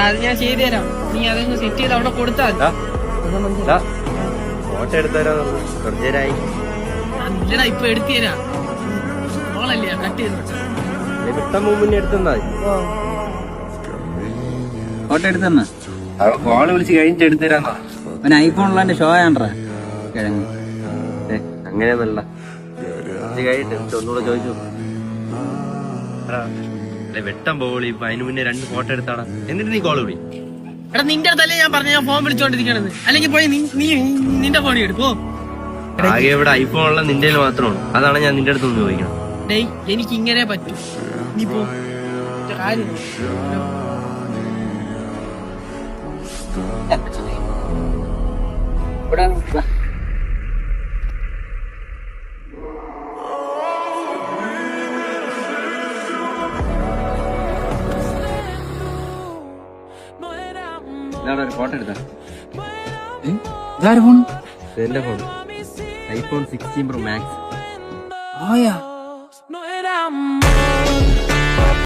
അത് ഞാൻ ചെയ്തു തരാം. നീ അതൊന്ന് സെറ്റ് ചെയ്ത് അവിടെ കൊടുത്താൽ ഫോട്ടോ എടുത്തരാ കുറച്ചേരായി. ഇല്ലടാ, ഇപ്പൊ എടുത്തു തരാം. മോളല്ലേ കട്ട് ചെയ്തു വിട്ട മുന്നേ എടുത്താ ഫോട്ടോ എടുത്തന്ന കോള് വിളിച്ച് കഴിഞ്ഞിട്ട് എടുത്തരാന്നാ. അവന് ഐഫോണിലെ ഷോ ആണ്ട്രാ കിഴങ്ങ്. അങ്ങനെയൊന്നല്ല, കഴിഞ്ഞിട്ട് ഒന്നുകൂടെ ചോദിച്ചു. വെട്ടം പോളി ഇപ്പൊ അതിന് മുന്നേ 2 ഫോട്ടോ എടുത്താടാ, എന്നിട്ട് നീ കോള് വിളി. എടാ നിന്റെ അടുത്തല്ലേ ഞാൻ പറഞ്ഞ ഞാൻ ഫോൺ വിളിച്ചോണ്ടിരിക്കണത്. അല്ലെങ്കിൽ പോയി നീ നിന്റെ ഫോണിൽ എടുക്കോ. ആകെ ഇവിടെ ഐഫോണുള്ള നിന്റെ മാത്രമാണ്. അതാണ് ഞാൻ നിന്റെ അടുത്ത് ചോദിക്കണം. ഡേയ് എനിക്ക് ഇങ്ങനെ പറ്റും. നീ പോ കാര്യം. ഒരു ഫോട്ടോ എടുത്താ ഇതാര് ഫോൺ? എന്റെ ഫോൺ iPhone 16 Pro Max. ആയാ